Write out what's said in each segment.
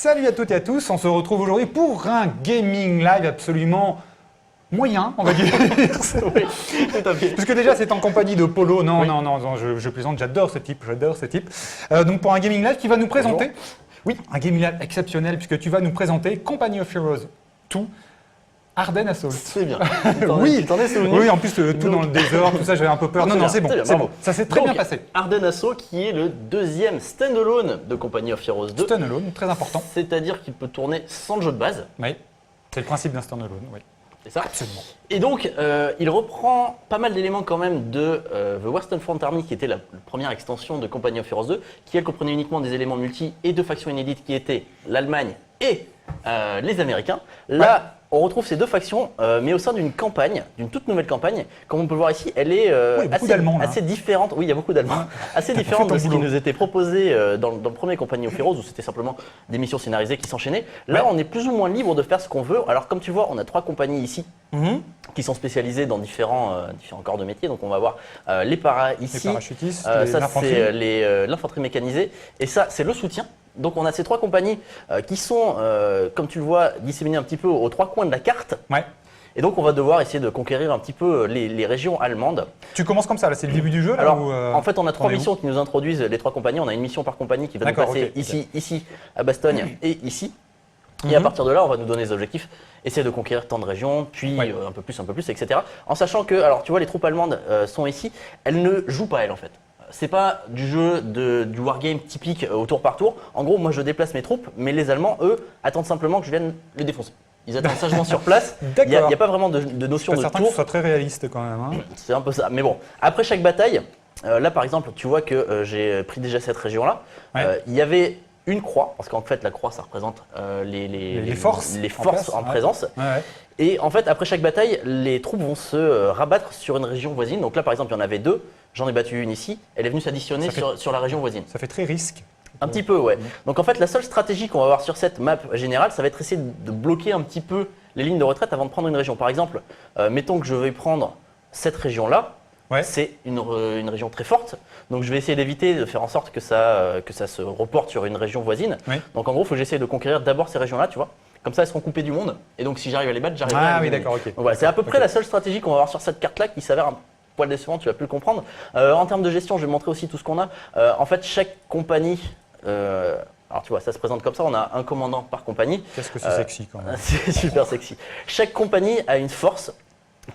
Salut à toutes et à tous, on se retrouve aujourd'hui pour un gaming live absolument moyen, on va dire. Oui, tout à fait. Parce que déjà c'est en compagnie de Polo, non, Oui. non, je plaisante, j'adore ce type. Donc pour un gaming live qui va nous présenter, oui, un gaming live exceptionnel puisque tu vas nous présenter Company of Heroes 2, Ardennes Assault. C'est bien. Oui, tu t'en es souvenu. oui, en plus tout dans le désordre, tout ça, j'avais un peu peur. Non, non, c'est bon, ça s'est très bien passé. Ardennes Assault qui est le deuxième standalone de Company of Heroes 2. Standalone, très important. C'est-à-dire qu'il peut tourner sans le jeu de base. Oui, c'est le principe d'un standalone, oui. C'est ça. Absolument. Et donc, il reprend pas mal d'éléments quand même de The Western Front Army, qui était la première extension de Company of Heroes 2, qui elle comprenait uniquement des éléments multi et deux factions inédites qui étaient l'Allemagne et les Américains. Là, on retrouve ces deux factions, mais au sein d'une campagne, d'une toute nouvelle campagne. Comme on peut le voir ici, elle est assez différente. Oui, il y a beaucoup d'Allemands. Assez différente de ce qui nous était proposé dans le premier Company of Heroes, où c'était simplement des missions scénarisées qui s'enchaînaient. Là, on est plus ou moins libre de faire ce qu'on veut. Alors, comme tu vois, on a trois compagnies ici qui sont spécialisées dans différents corps de métier. Donc, on va voir les paras ici. Les parachutistes, ça, c'est l'infanterie mécanisée. Et ça, c'est le soutien. Donc on a ces trois compagnies qui sont, comme tu le vois, disséminées un petit peu aux trois coins de la carte. Ouais. Et donc on va devoir essayer de conquérir un petit peu les régions allemandes. Tu commences comme ça, là, c'est le début du jeu là, Alors, ou, en fait, on a trois missions qui nous introduisent les trois compagnies. On a une mission par compagnie qui va nous passer ici, à Bastogne et ici. Et à partir de là, on va nous donner des objectifs, essayer de conquérir tant de régions, puis un peu plus, etc. En sachant que, alors tu vois, les troupes allemandes sont ici, elles ne jouent pas elles en fait. C'est pas du jeu du wargame typique au tour par tour. En gros, moi je déplace mes troupes, mais les Allemands, eux, attendent simplement que je vienne les défoncer. Ils attendent sagement sur place. Il n'y a pas vraiment de notion de certain tour. Que ce soit très réaliste quand même. Hein. C'est un peu ça. Mais bon, après chaque bataille, là par exemple, tu vois que j'ai pris déjà cette région-là. Il y avait une croix, parce qu'en fait la croix ça représente les forces en présence. Ouais. Et en fait, après chaque bataille, les troupes vont se rabattre sur une région voisine. Donc là, par exemple, il y en avait deux. J'en ai battu une ici. Elle est venue s'additionner sur la région voisine. Ça fait très risque. Un petit peu, ouais. Donc en fait, la seule stratégie qu'on va avoir sur cette map générale, ça va être essayer de bloquer un petit peu les lignes de retraite avant de prendre une région. Par exemple, mettons que je vais prendre cette région-là. Ouais. C'est une région très forte. Donc je vais essayer d'éviter de faire en sorte que ça se reporte sur une région voisine. Ouais. Donc en gros, il faut que j'essaie de conquérir d'abord ces régions-là, tu vois. Comme ça, elles seront coupées du monde. Et donc, si j'arrive à les battre, j'arrive à les oui, d'accord, ok. Donc, voilà, c'est à peu près la seule stratégie qu'on va avoir sur cette carte-là qui s'avère un poil décevant, tu vas plus le comprendre. En termes de gestion, je vais montrer aussi tout ce qu'on a. En fait, chaque compagnie, alors tu vois, ça se présente comme ça, on a un commandant par compagnie. Qu'est-ce que c'est sexy quand même. C'est super sexy. Chaque compagnie a une force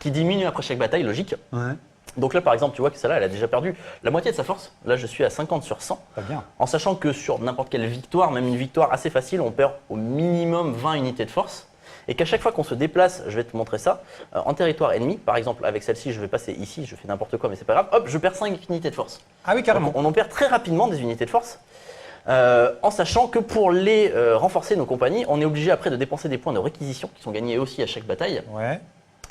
qui diminue après chaque bataille, logique. Ouais. Donc là, par exemple, tu vois que celle-là, elle a déjà perdu la moitié de sa force. Là, je suis à 50 sur 100. Pas bien. En sachant que sur n'importe quelle victoire, même une victoire assez facile, on perd au minimum 20 unités de force. Et qu'à chaque fois qu'on se déplace, je vais te montrer ça, en territoire ennemi, par exemple avec celle-ci, je vais passer ici, je fais n'importe quoi, mais c'est pas grave, hop, je perds 5 unités de force. Ah oui, carrément. Donc, on en perd très rapidement des unités de force. En sachant que pour les renforcer nos compagnies, on est obligé après de dépenser des points de réquisition qui sont gagnés aussi à chaque bataille. Ouais.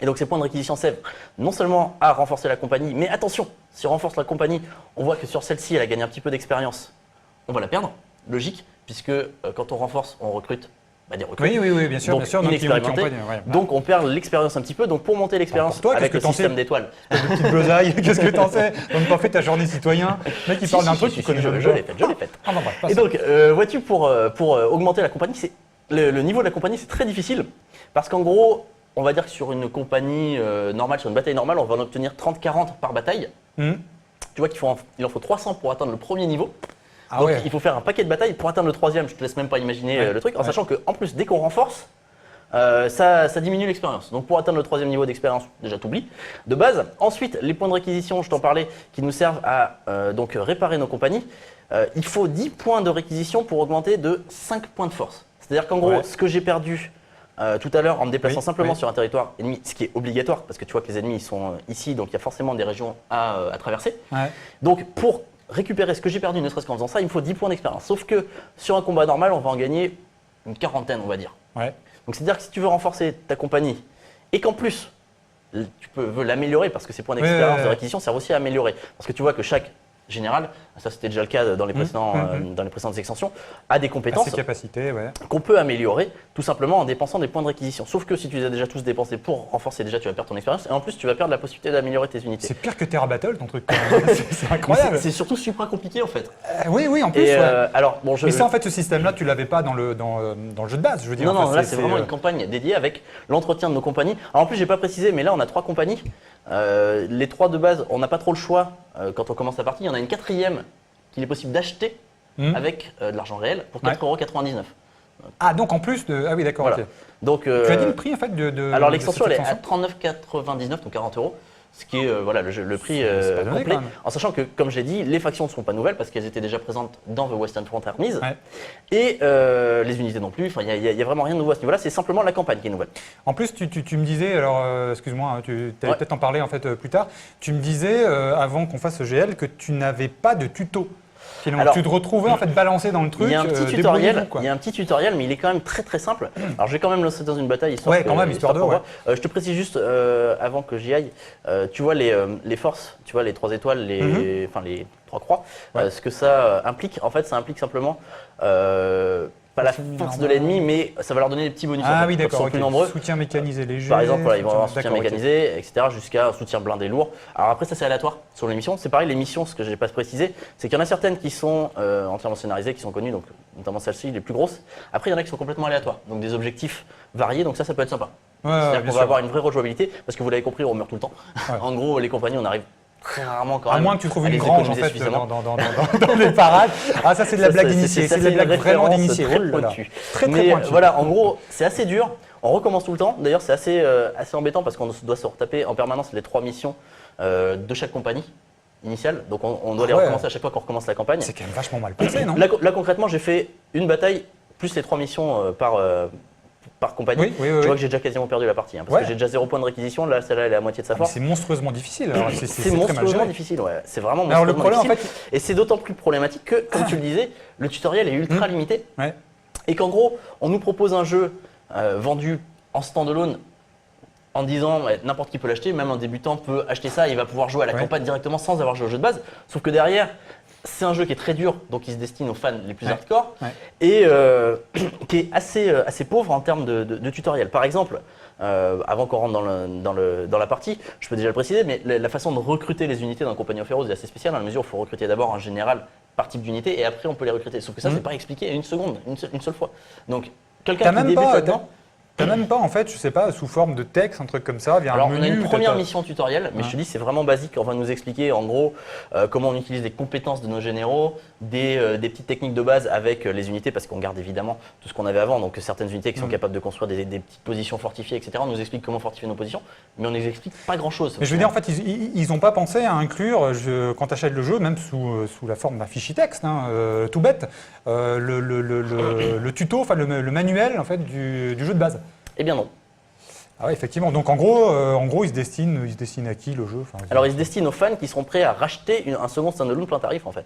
Et donc ces points de réquisition servent non seulement à renforcer la compagnie, mais attention, si on renforce la compagnie, on voit que sur celle-ci, elle a gagné un petit peu d'expérience. On va la perdre, logique, puisque quand on renforce, on recrute des recrues. Oui, bien sûr. Donc bien sûr, inexpérimentés. Donc on perd l'expérience un petit peu. Donc pour monter l'expérience avec le système d'étoiles. T'as des petites besailles, qu'est-ce que t'en sais? On n'a pas fait ta journée citoyen. Le mec, il parle d'un truc qu'il connaît jamais. Je l'ai faite. Ah, bah, bref, et donc, vois-tu, pour augmenter la compagnie, le niveau de la compagnie, c'est très difficile. Parce qu'en gros, on va dire que sur une compagnie normale, sur une bataille normale, on va en obtenir 30-40 par bataille. Tu vois qu'il en faut 300 pour atteindre le premier niveau. Ah donc ouais. il faut faire un paquet de batailles pour atteindre le troisième. Je te laisse même pas imaginer le truc. En sachant qu'en plus, dès qu'on renforce, ça diminue l'expérience. Donc pour atteindre le troisième niveau d'expérience, déjà t'oublies de base. Ensuite, les points de réquisition, je t'en parlais, qui nous servent à donc réparer nos compagnies. Il faut 10 points de réquisition pour augmenter de 5 points de force. C'est-à-dire qu'en gros, ce que j'ai perdu tout à l'heure en me déplaçant simplement sur un territoire ennemi, ce qui est obligatoire parce que tu vois que les ennemis ils sont ici, donc il y a forcément des régions à traverser. Ouais. Donc pour récupérer ce que j'ai perdu, ne serait-ce qu'en faisant ça, il me faut 10 points d'expérience. Sauf que sur un combat normal, on va en gagner une quarantaine, on va dire. Ouais. Donc c'est-à-dire que si tu veux renforcer ta compagnie et qu'en plus tu veux l'améliorer parce que ces points d'expérience de réquisition servent aussi à améliorer. Parce que tu vois que chaque général, ça c'était déjà le cas dans les précédentes extensions, a des compétences Ses capacités, ouais. qu'on peut améliorer tout simplement en dépensant des points de réquisition. Sauf que si tu les as déjà tous dépensés pour renforcer, déjà tu vas perdre ton expérience et en plus tu vas perdre la possibilité d'améliorer tes unités. C'est pire que Terra Battle, ton truc. Quand même. C'est incroyable. C'est surtout super compliqué en fait. Oui, en plus. Et ouais. alors, bon, Mais ça, en fait, ce système-là, tu l'avais pas dans le jeu de base, je veux dire. Non, en fait, là c'est vraiment une campagne dédiée avec l'entretien de nos compagnies. Alors en plus, j'ai pas précisé, mais là on a 3 compagnies. Les 3 de base, on n'a pas trop le choix quand on commence la partie. Il y en a une 4e qu'il est possible d'acheter avec de l'argent réel pour 4,99 €. Ah, donc en plus de. Ah oui, d'accord. Voilà. Ok. Donc, Tu as dit le prix en fait de. alors l'extension de elle cette est à extension 39,99 €, donc 40 €. Ce qui est voilà, le prix c'est pas donné, complet, quand même. en sachant que, comme je l'ai dit, les factions ne seront pas nouvelles parce qu'elles étaient déjà présentes dans The Western Front Armies, Ouais. et les unités non plus, il n'y a vraiment rien de nouveau à ce niveau-là, c'est simplement la campagne qui est nouvelle. En plus, tu me disais, alors excuse-moi, hein, tu allais Ouais. peut-être en parler en fait plus tard. Tu me disais avant qu'on fasse ce GL que tu n'avais pas de tuto. Finalement, Alors, tu te retrouvais en fait balancé dans le truc. Il y a un petit débrouillez-vous, tutoriel, quoi. il y a un petit tutoriel, mais il est quand même très simple. Alors je vais quand même lancer dans une bataille histoire Ouais, quand même, histoire de, qu'on ouais. voit. Je te précise juste avant que j'y aille, tu vois les forces, tu vois les 3 étoiles, les 3 croix, Ouais. ce que ça implique. En fait, ça implique simplement pas la force de l'ennemi, mais ça va leur donner des petits bonus. en Ah fait, oui, quand ils d'accord. sont ok. plus nombreux. Soutien mécanisé léger. Par exemple, voilà, ils vont avoir un soutien d'accord, ok. mécanisé, etc., jusqu'à un soutien blindé lourd. Alors après, ça c'est aléatoire sur les missions. C'est pareil, les missions, ce que je n'ai pas précisé, c'est qu'il y en a certaines qui sont entièrement scénarisées, qui sont connues, donc notamment celle-ci, les plus grosses. Après, il y en a qui sont complètement aléatoires, donc des objectifs variés, donc ça peut être sympa. Ouais, C'est-à-dire bien qu'on va sûr. avoir une vraie rejouabilité, parce que vous l'avez compris, on meurt tout le temps. Ouais. En gros, les compagnies, on arrive très rarement quand À même. moins que tu trouves à une les grange en économiser fait suffisamment. dans les parades. Ah, ça c'est de la Ça, blague c'est- d'initié. ça, C'est de la une blague vraiment référence d'initié. très Oh là là. pointue. Très Mais pointu. voilà, en gros, c'est assez dur. On recommence tout le temps. D'ailleurs, c'est assez embêtant parce qu'on doit se retaper en permanence les 3 missions de chaque compagnie initiale. Donc, on doit les ouais. recommencer à chaque fois qu'on recommence la campagne. C'est quand même vachement mal passé, non? Là, concrètement, j'ai fait une bataille plus les 3 missions par compagnie. Oui, oui, oui, Tu oui. vois que j'ai déjà quasiment perdu la partie. Parce Ouais. que j'ai déjà 0 point de réquisition. Là, celle-là, elle est à moitié de sa Ah, mais force. c'est monstrueusement difficile. Alors, c'est C'est très mal monstrueusement géré. difficile, ouais. C'est vraiment Alors, le monstrueusement problème, en difficile. fait. Et c'est d'autant plus problématique que, comme tu le disais, le tutoriel est ultra limité. Ouais. Et qu'en gros, on nous propose un jeu vendu en standalone en disant ouais, n'importe qui peut l'acheter, même un débutant peut acheter ça et il va pouvoir jouer à la Ouais. campagne directement sans avoir joué au jeu de base. Sauf que derrière, c'est un jeu qui est très dur, donc il se destine aux fans les plus Ouais. hardcore Ouais. et qui est assez pauvre en termes de tutoriel. Par exemple, avant qu'on rentre dans la partie, je peux déjà le préciser, mais la façon de recruter les unités dans Company of Heroes est assez spéciale dans la mesure où il faut recruter d'abord un général par type d'unité et après on peut les recruter. Sauf que ça, c'est pas expliqué une seconde, une seule fois. Donc, quelqu'un T'as qui même débute pas. là-dedans. T'as même pas, en fait, je sais pas, sous forme de texte, un truc comme ça, via Alors, un on menu. a une première t'as- mission tutoriel, mais je te dis, c'est vraiment basique. On va nous expliquer en gros comment on utilise les compétences de nos généraux, des petites techniques de base avec les unités, parce qu'on garde évidemment tout ce qu'on avait avant. Donc, certaines unités qui sont capables de construire des petites positions fortifiées, etc. On nous explique comment fortifier nos positions, mais on ne nous explique pas grand-chose. Mais je veux dire, en fait, ils n'ont pas pensé à inclure, quand tu achètes le jeu, même sous la forme d'un fichier texte, hein, tout bête, le tuto, enfin le manuel en fait, du jeu de base. Eh bien non. Ah ouais, effectivement. Donc en gros, ils se destinent à qui le jeu? Enfin, Alors, il se destine aux fans qui seront prêts à racheter un second standalone plein tarif, en fait.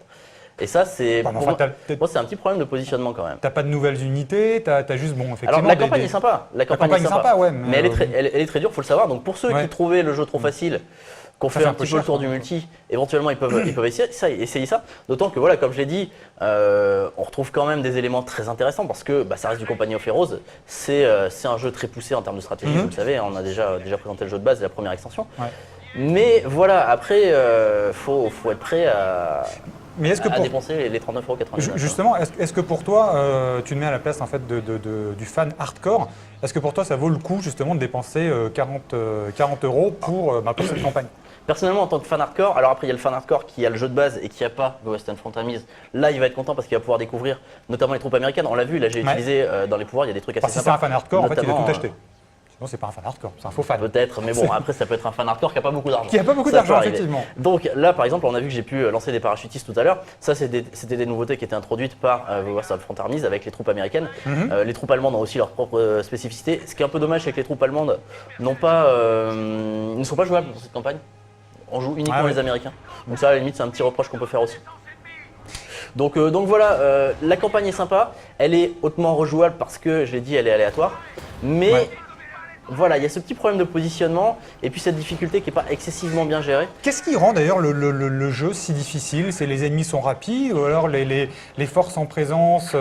Et ça, c'est Enfin, pour moi, t'as moi, c'est un petit problème de positionnement quand même. pas de nouvelles unités, t'as juste bon, effectivement. Alors la campagne est sympa, la campagne est sympa, ouais, mais elle est très dure, faut le savoir. Donc pour ceux Ouais. qui trouvaient le jeu trop facile, qu'on Ça fait fait un un peu petit peu le cher, tour quoi. du multi, éventuellement ils peuvent essayer ça. D'autant que voilà, comme je l'ai dit, on retrouve quand même des éléments très intéressants parce que ça reste du Company of Heroes. C'est un jeu très poussé en termes de stratégie, vous le savez, on a déjà présenté le jeu de base et la première extension. Ouais. Mais voilà, après, faut être prêt à Mais est-ce que pour dépenser les 39,99 €. justement, est-ce que pour toi, tu te mets à la place en fait du fan hardcore, est-ce que pour toi ça vaut le coup justement de dépenser 40 € pour cette campagne? Personnellement, en tant que fan hardcore, alors après il y a le fan hardcore qui a le jeu de base et qui n'a pas The Western Front Armies. Là, il va être content parce qu'il va pouvoir découvrir notamment les troupes américaines. On l'a vu, là j'ai Ouais. utilisé dans les pouvoirs, il y a des trucs assez Enfin, si c'est sympas. un fan hardcore, en fait, il a Notamment, tout acheté. Sinon, c'est pas un fan hardcore, c'est un faux fan. Peut-être, mais bon, après ça peut être un fan hardcore qui n'a pas beaucoup d'argent. Qui n'a pas beaucoup Ça d'argent, peut arriver. effectivement. Donc là, par exemple, on a vu que j'ai pu lancer des parachutistes tout à l'heure. Ça, c'était des nouveautés qui étaient introduites par The Western Front Armies avec les troupes américaines. Les troupes allemandes ont aussi leurs propres spécificités. Ce qui est un peu dommage, c'est que les troupes allemandes ne sont pas jouables dans cette campagne. On joue uniquement Ah ouais. les Américains. Donc ça, à la limite, c'est un petit reproche qu'on peut faire aussi. Donc voilà, la campagne est sympa. Elle est hautement rejouable parce que, je l'ai dit, elle est aléatoire. Mais Ouais. Voilà, il y a ce petit problème de positionnement et puis cette difficulté qui n'est pas excessivement bien gérée. Qu'est-ce qui rend d'ailleurs le jeu si difficile? C'est les ennemis sont rapides ou alors les forces en présence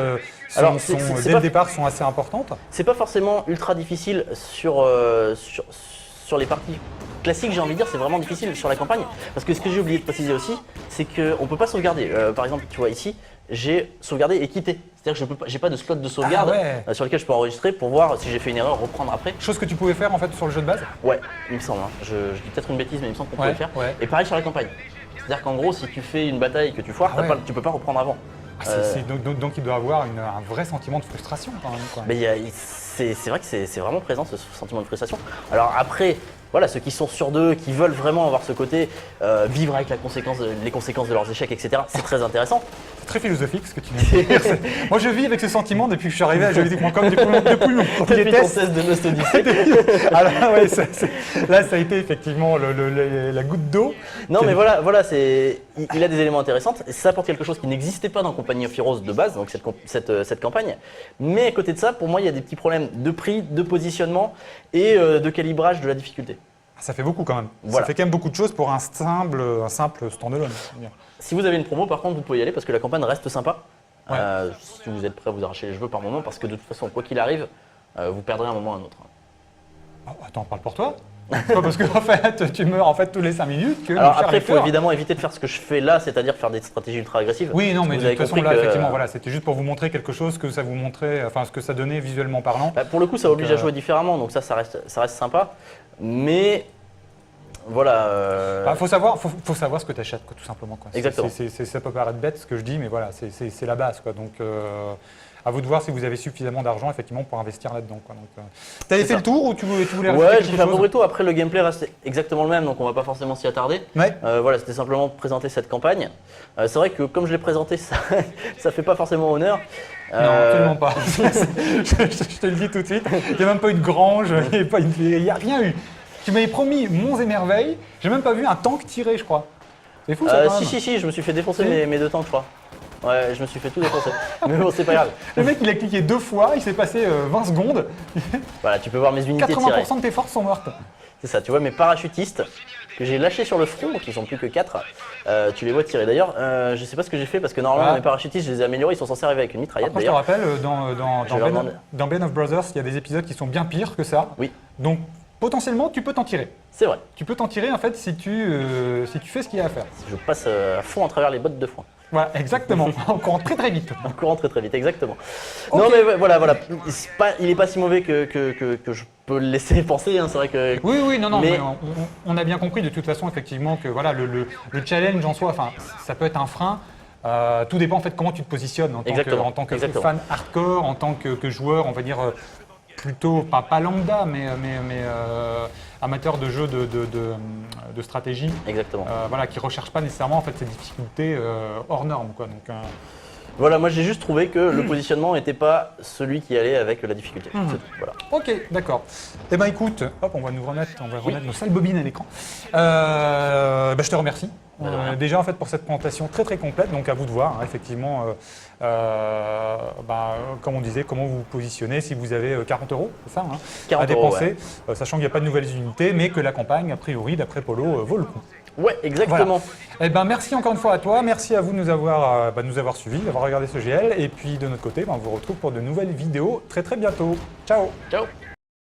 Alors, dès le départ sont assez importantes? C'est pas forcément ultra difficile sur les parties classiques, j'ai envie de dire, c'est vraiment difficile sur la campagne. Parce que ce que j'ai oublié de préciser aussi, c'est qu'on ne peut pas sauvegarder. Par exemple, tu vois ici, j'ai sauvegardé et quitté. C'est-à-dire que je n'ai pas de slot de sauvegarde sur lequel je peux enregistrer pour voir si j'ai fait une erreur, reprendre après. Chose que tu pouvais faire en fait sur le jeu de base? Ouais, il me semble. Hein. Je dis peut-être une bêtise, mais il me semble qu'on peut le faire. Ouais. Et pareil sur la campagne. C'est-à-dire qu'en gros, si tu fais une bataille que tu foires, tu peux pas reprendre avant. Donc il doit avoir un vrai sentiment de frustration quand même, quoi. Mais c'est vrai que c'est vraiment présent ce sentiment de frustration. Alors après, voilà, ceux qui sont sur d'eux, qui veulent vraiment avoir ce côté vivre avec les conséquences de leurs échecs, etc. C'est très intéressant. C'est très philosophique ce que tu viens de dire. Moi je vis avec ce sentiment depuis que je suis arrivé à jeuxvideo.com depuis mon premier Depuis ton test. test de Lost Odyssey. Alors ouais, là ça a été effectivement la goutte d'eau. Non mais voilà, il a des éléments intéressants. Ça apporte quelque chose qui n'existait pas dans Company of Heroes de base, donc cette campagne. Mais à côté de ça, pour moi, il y a des petits problèmes de prix, de positionnement et de calibrage de la difficulté. Ça fait beaucoup quand même. Voilà. Ça fait quand même beaucoup de choses pour un simple standalone. Si vous avez une promo, par contre, vous pouvez y aller parce que la campagne reste sympa. Ouais. Si vous êtes prêt à vous arracher les cheveux par moment, parce que de toute façon, quoi qu'il arrive, vous perdrez un moment ou un autre. Oh, attends, parle pour toi. C'est pas parce que en fait, tu meurs en fait tous les 5 minutes que. Alors après, il faut évidemment éviter de faire ce que je fais là, c'est-à-dire faire des stratégies ultra agressives. Oui, non, mais Vous de avez toute façon, compris là, que- effectivement, voilà, c'était juste pour vous montrer quelque chose que ça vous montrait, enfin, ce que ça donnait visuellement parlant. Bah, pour le coup, ça oblige à jouer différemment, donc ça reste sympa. Mais voilà. Faut savoir ce que tu achètes, quoi, tout simplement. Quoi. Exactement. Ça peut paraître bête ce que je dis, mais voilà, c'est la base. Quoi. Donc, à vous de voir si vous avez suffisamment d'argent effectivement pour investir là-dedans. Tu avais fait le tour ou tu voulais rajouter Ouais, quelque j'ai fait un chose? peu retour. Après, le gameplay reste exactement le même, donc on va pas forcément s'y attarder. Ouais. Voilà, c'était simplement présenter cette campagne. C'est vrai que comme je l'ai présenté, ça fait pas forcément honneur. Non, absolument pas. Je te le dis tout de suite. Il n'y a même pas eu de grange, il n'y a rien eu. Tu m'avais promis monts et merveilles, j'ai même pas vu un tank tirer, je crois. C'est fou ça quand même. Si, je me suis fait défoncer Si. mes deux tanks, je crois. Ouais, je me suis fait tout défoncer. Mais bon, c'est pas grave. Le mec il a cliqué 2 fois, il s'est passé 20 secondes, Voilà, tu peux voir mes unités tirées. 80% de tes forces sont mortes. C'est ça, tu vois mes parachutistes que j'ai lâchés sur le front, donc ils sont plus que 4. Tu les vois tirer. D'ailleurs, je sais pas ce que j'ai fait parce que normalement mes parachutistes, je les ai améliorés, ils sont censés arriver avec une mitraillette Après, je te d'ailleurs. rappelle, Je vais leur demander. dans Band of Brothers, il y a des épisodes qui sont bien pires que ça. Oui, Donc potentiellement tu peux t'en tirer. c'est vrai. Tu peux t'en tirer en fait si tu fais ce qu'il y a à faire. Je passe à fond à travers les bottes de foin. Voilà, exactement. En courant très très vite. En courant très très vite, exactement. Ok. Non mais voilà. Il est pas si mauvais que je peux le laisser penser, hein. C'est vrai que. Oui, non, Mais- mais on a bien compris de toute façon effectivement que voilà, le challenge en soi, enfin, ça peut être un frein. Tout dépend en fait comment tu te positionnes en tant que Exactement. fan hardcore, en tant que joueur, on va dire plutôt pas lambda, mais amateur de jeux de stratégie. Exactement. Voilà, qui ne recherche pas nécessairement en fait ces difficultés hors normes, quoi. Donc, Voilà, moi j'ai juste trouvé que le positionnement n'était pas celui qui allait avec la difficulté. C'est tout, voilà. ok, d'accord. Eh ben écoute, hop, on va remettre nos sales bobines à l'écran. Je te remercie. De rien. Déjà en fait pour cette présentation très très complète, donc à vous de voir hein, effectivement, comme on disait, comment vous vous positionnez si vous avez 40 €, c'est ça, hein, 40 à dépenser, ouais. sachant qu'il n'y a pas de nouvelles unités, mais que la campagne, a priori, d'après Polo, vaut le coup. Ouais, exactement. Eh ben, merci encore une fois à toi, merci à vous de nous avoir suivis, d'avoir regardé ce GL, et puis de notre côté, on vous retrouve pour de nouvelles vidéos très très bientôt. Ciao. Ciao.